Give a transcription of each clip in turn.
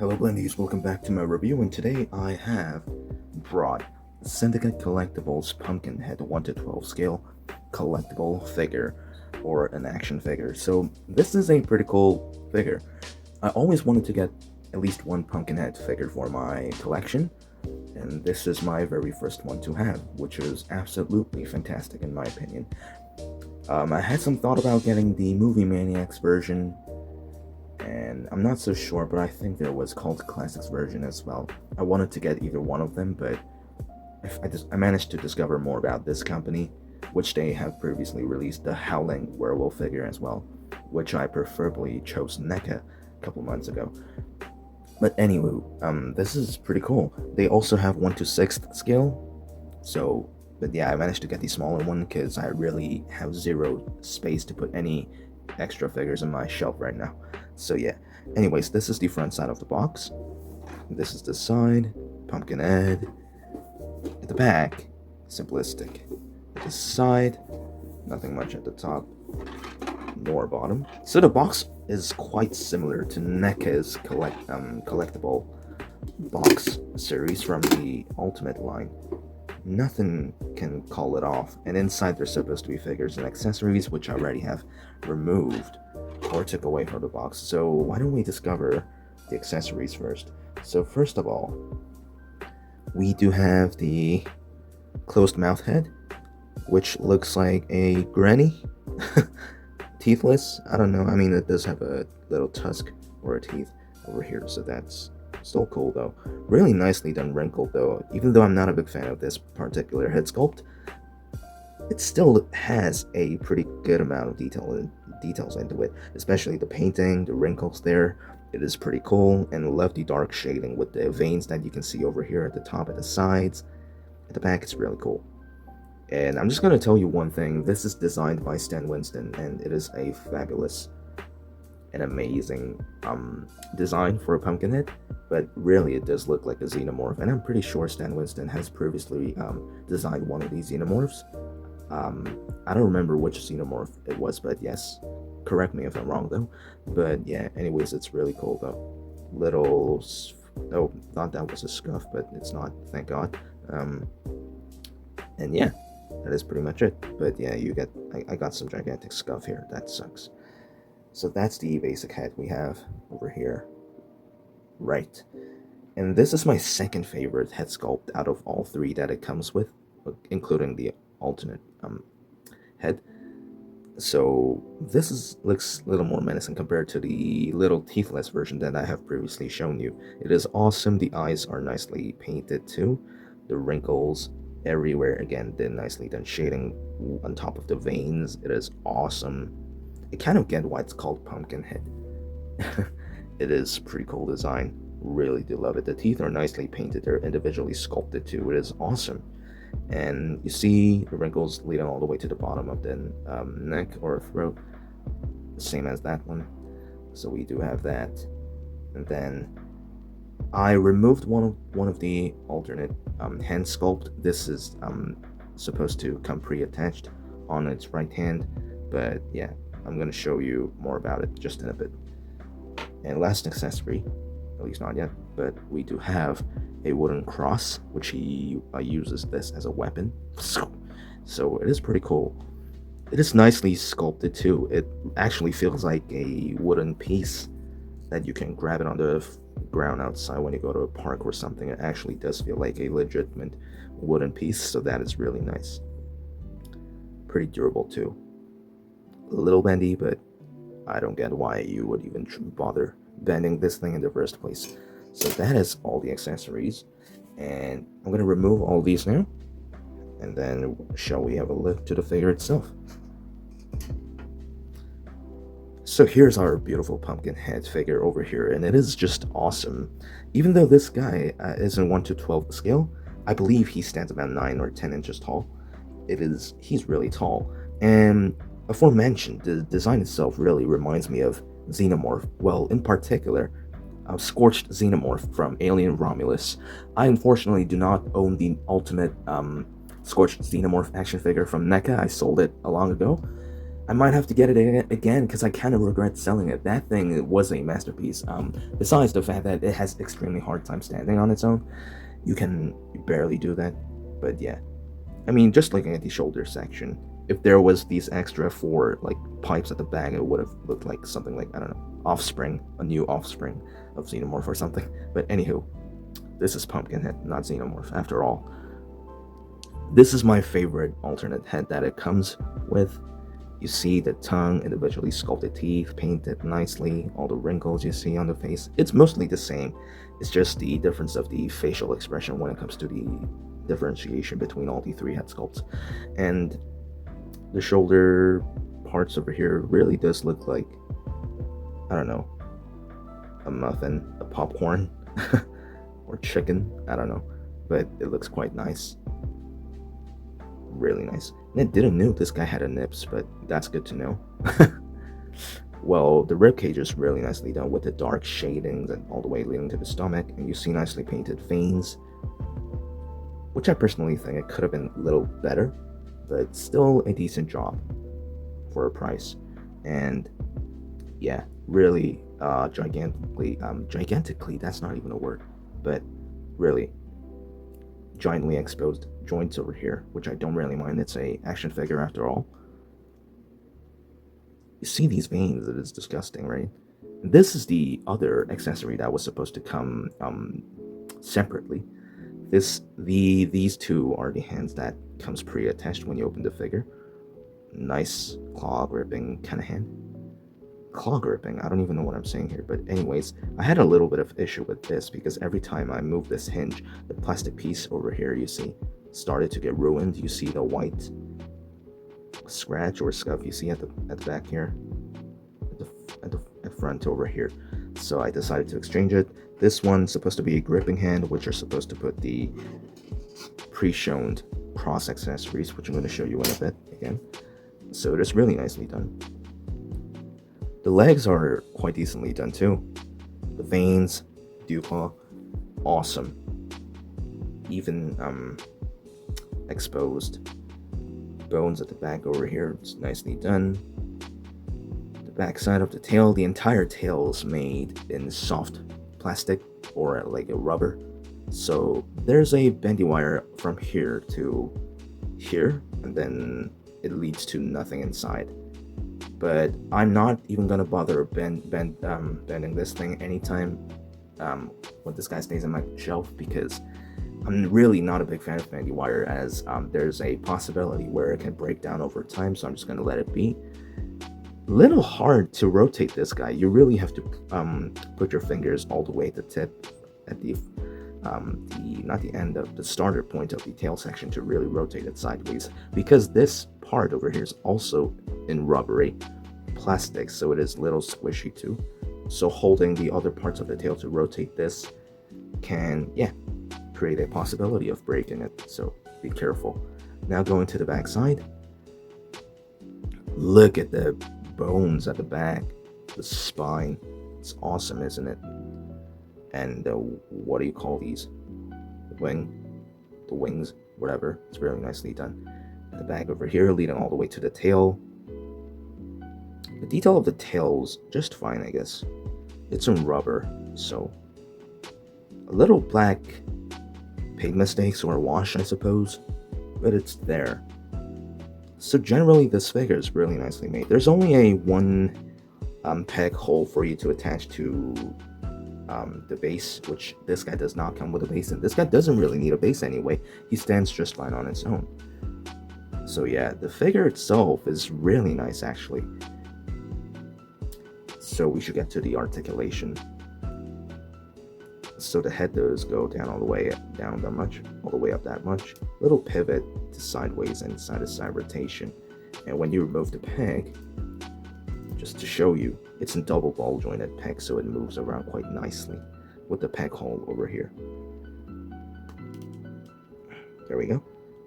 Hello Blendies, welcome back to my review, and today I have brought Syndicate Collectibles Pumpkinhead 1 to 12 scale collectible figure, or an action figure. So this is a pretty cool figure. I always wanted to get at least one Pumpkinhead figure for my collection, and this is my very first one to have, which is absolutely fantastic in my opinion. I had some thought about getting the Movie Maniacs version, and I'm not so sure, but I think there was Cult Classics version as well. I wanted to get either one of them, but I managed to discover more about this company, which they have previously released the Howling Werewolf figure as well, which I preferably chose NECA a couple months ago. But anyway, this is pretty cool. They also have 1 to 6th scale, so, but yeah, I managed to get the smaller one because I really have zero space to put any extra figures on my shelf right now. So yeah, anyways, this is the front side of the box. This is the side, Pumpkinhead. At the back, simplistic. At the side, nothing much at the top nor bottom. So the box is quite similar to NECA's collectible box series from the Ultimate line. Nothing can call it off, and inside there's supposed to be figures and accessories, which I already have removed or took away from the box. So why don't we discover the accessories first? So first of all, we do have the closed mouth head, which looks like a granny. Teethless, I don't know, I mean it does have a little tusk or a teeth over here, so that's still cool though. Really nicely done wrinkled though. Even though I'm not a big fan of this particular head sculpt, it still has a pretty good amount of details into it, especially the painting, the wrinkles there. It is pretty cool, and love the dark shading with the veins that you can see over here at the top and the sides. At the back, it's really cool. And I'm just going to tell you one thing. This is designed by Stan Winston, and it is a fabulous and amazing design for a Pumpkinhead, but really it does look like a xenomorph, and I'm pretty sure Stan Winston has previously designed one of these xenomorphs. I don't remember which xenomorph it was, but yes, correct me if I'm wrong though. But yeah, anyways, it's really cool though. Little, oh, thought that was a scuff, but it's not, thank God. And yeah, that is pretty much it. But yeah, I got some gigantic scuff here. That sucks. So that's the basic head we have over here. Right. And this is my second favorite head sculpt out of all three that it comes with, including the alternate head. So this looks a little more menacing compared to the little teethless version that I have previously shown you. It is awesome. The eyes are nicely painted too. The wrinkles everywhere, again, the nicely done shading on top of the veins. It is awesome. I kind of get why it's called Pumpkinhead. It is pretty cool design. Really do love it. The teeth are nicely painted. They're individually sculpted too. It is awesome. And you see the wrinkles leading all the way to the bottom of the neck or throat, same as that one. So we do have that. And then I removed one of the alternate hand sculpt. This is supposed to come pre-attached on its right hand, but yeah, I'm going to show you more about it just in a bit. And last accessory, at least not yet, but we do have a wooden cross, which he uses this as a weapon. So it is pretty cool. It is nicely sculpted too. It actually feels like a wooden piece that you can grab it on the ground outside when you go to a park or something. It actually does feel like a legitimate wooden piece, so that is really nice. Pretty durable too. A little bendy, but I don't get why you would even bother bending this thing in the first place. So that is all the accessories, and I'm going to remove all these now, and then shall we have a look to the figure itself. So here's our beautiful Pumpkinhead figure over here, and it is just awesome. Even though this guy is in 1 to 12 scale, I believe he stands about 9 or 10 inches tall. He's really tall, and aforementioned, the design itself really reminds me of Xenomorph. Well, in particular, Scorched Xenomorph from Alien Romulus. I unfortunately do not own the ultimate Scorched Xenomorph action figure from NECA. I sold it a long ago. I might have to get it again because I kind of regret selling it. That thing was a masterpiece. Besides the fact that it has extremely hard time standing on its own, you can barely do that. But yeah, I mean, just looking at the shoulder section, if there was these extra four like pipes at the back, it would have looked like something like, I don't know, offspring, a new offspring of Xenomorph or something. But anywho, this is Pumpkinhead, not Xenomorph after all. This is my favorite alternate head that it comes with. You see the tongue, individually sculpted teeth, painted nicely, all the wrinkles you see on the face. It's mostly the same. It's just the difference of the facial expression when it comes to the differentiation between all the three head sculpts. And the shoulder parts over here really does look like, I don't know, a muffin, a popcorn, or chicken, I don't know. But it looks quite nice. Really nice. And I didn't know this guy had a nips, but that's good to know. Well, the ribcage is really nicely done with the dark shadings and all the way leading to the stomach, and you see nicely painted veins, which I personally think it could have been a little better, but still a decent job for a price. And yeah, really gigantically, that's not even a word, but really giantly exposed joints over here, which I don't really mind. It's a action figure after all. You see these veins, it is disgusting, right? This is the other accessory that was supposed to come separately. These two are the hands that comes pre-attached when you open the figure. Nice claw gripping kind of hand. Claw gripping, I don't even know what I'm saying here, but anyways, I had a little bit of issue with this because every time I move this hinge, the plastic piece over here, you see, started to get ruined. You see the white scratch or scuff you see at the back here, at front over here. So I decided to exchange it. This one's supposed to be a gripping hand, which are supposed to put the pre-shown cross accessories, which I'm going to show you in a bit again. So it is really nicely done. The legs are quite decently done too. The veins, dewpaw, awesome. Even exposed bones at the back over here, it's nicely done. The back side of the tail, the entire tail is made in soft plastic or like a rubber. So there's a bendy wire from here to here, and then it leads to nothing inside. But I'm not even gonna bother bending this thing anytime when this guy stays on my shelf, because I'm really not a big fan of bendy wire, as there's a possibility where it can break down over time, so I'm just gonna let it be. Little hard to rotate this guy. You really have to put your fingers all the way at the tip, at the not the end of the starter point of the tail section, to really rotate it sideways, because this part over here is also in rubbery plastic, so it is a little squishy too. So holding the other parts of the tail to rotate this can, yeah, create a possibility of breaking it, so be careful. Now going to the back side, look at the bones at the back, the spine. It's awesome, isn't it? And what do you call these? The wings, whatever. It's really nicely done. And the back over here leading all the way to the tail. The detail of the tail's just fine, I guess. It's in rubber, so a little black paint mistakes or wash, I suppose, but it's there. So generally, this figure is really nicely made. There's only a one peg hole for you to attach to the base, which this guy does not come with a base, and this guy doesn't really need a base anyway. He stands just fine on its own. So yeah, the figure itself is really nice, actually. So we should get to the articulation. So the head does go down all the way down that much, all the way up that much. Little pivot to sideways and side-to-side rotation. And when you remove the peg, just to show you, it's a double ball jointed peg, so it moves around quite nicely with the peg hole over here. There we go.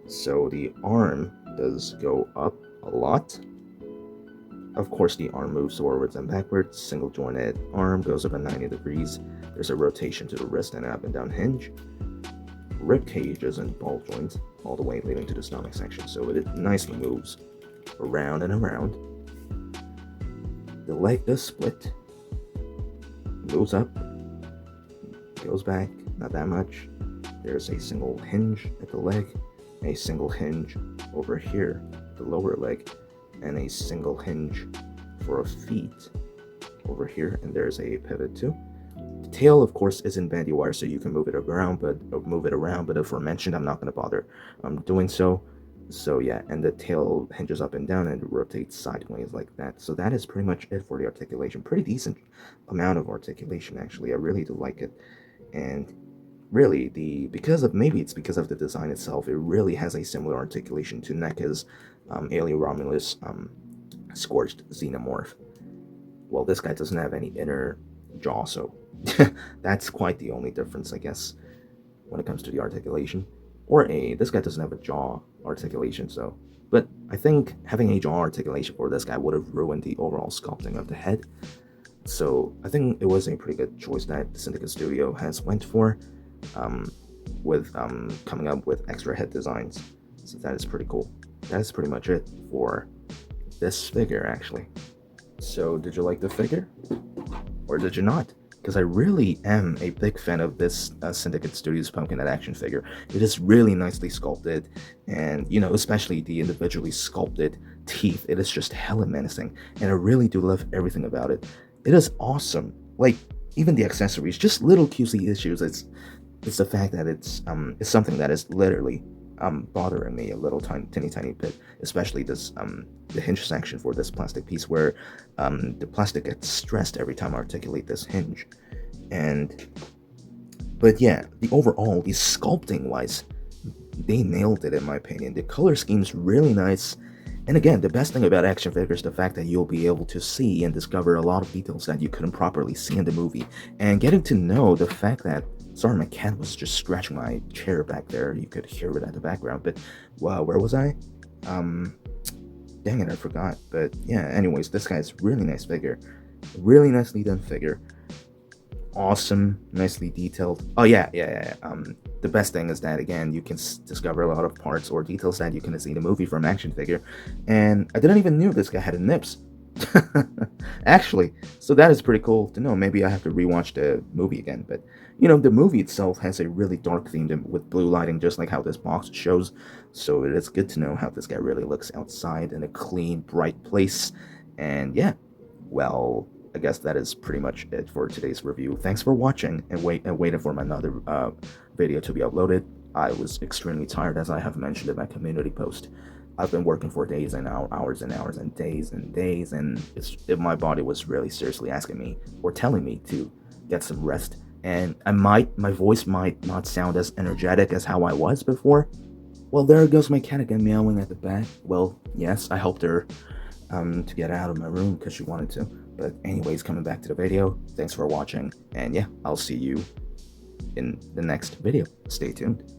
So the arm does go up a lot. Of course, the arm moves forwards and backwards. Single jointed arm goes up at 90 degrees. There's a rotation to the wrist and up and down hinge. Rib cage is in ball joint all the way leading to the stomach section, so it nicely moves around and around. the leg does split, goes up, goes back, not that much. There's a single hinge at the leg, a single hinge over here, the lower leg, and a single hinge for a feet over here, and there's a pivot too. The tail, of course, is in bandy wire, so you can move it around, but aforementioned, I'm not going to bother doing so. So yeah, and the tail hinges up and down and rotates sideways like that. So that is pretty much it for the articulation. Pretty decent amount of articulation, actually. I really do like it. And really, because of the design itself, it really has a similar articulation to NECA's Alien Romulus Scorched Xenomorph. Well, this guy doesn't have any inner jaw, so that's quite the only difference, I guess, when it comes to the articulation. This guy doesn't have a jaw articulation, so. But I think having a jaw articulation for this guy would have ruined the overall sculpting of the head. So I think it was a pretty good choice that the Syndicate Studio has went for, with coming up with extra head designs. So that is pretty cool. That is pretty much it for this figure, actually. So did you like the figure? Or did you not? Because I really am a big fan of this Syndicate Studios Pumpkinhead action figure. It is really nicely sculpted, and especially the individually sculpted teeth. It is just hella menacing, and I really do love everything about it. It is awesome. Like, even the accessories, just little cutesy issues. It's the fact that it's something that is literally bothering me a little tiny bit, especially this the hinge section for this plastic piece, where the plastic gets stressed every time I articulate this hinge. But yeah, the sculpting wise, they nailed it in my opinion. The color scheme's really nice. And again, the best thing about action figures is the fact that you'll be able to see and discover a lot of details that you couldn't properly see in the movie. And getting to know the fact that, sorry, my cat was just scratching my chair back there. You could hear it at the background. But, wow, where was I? Dang it, I forgot. But yeah, anyways, this guy's really nice figure. Really nicely done figure. Awesome, nicely detailed. Oh yeah. The best thing is that, again, you can discover a lot of parts or details that you can see in the movie from action figure. And I didn't even know this guy had a nips. Actually, so that is pretty cool to know. Maybe I have to rewatch the movie again. But the movie itself has a really dark theme with blue lighting, just like how this box shows. So it is good to know how this guy really looks outside in a clean, bright place. And yeah, well, I guess that is pretty much it for today's review. Thanks for watching and waiting for my another video to be uploaded. I was extremely tired, as I have mentioned in my community post. I've been working for days and hours and hours and days, and my body was really seriously asking me or telling me to get some rest. And my voice might not sound as energetic as how I was before. Well, there goes my cat again, meowing at the back. Well, yes, I helped her to get out of my room because she wanted to. But anyways, coming back to the video, thanks for watching, and yeah, I'll see you in the next video. Stay tuned.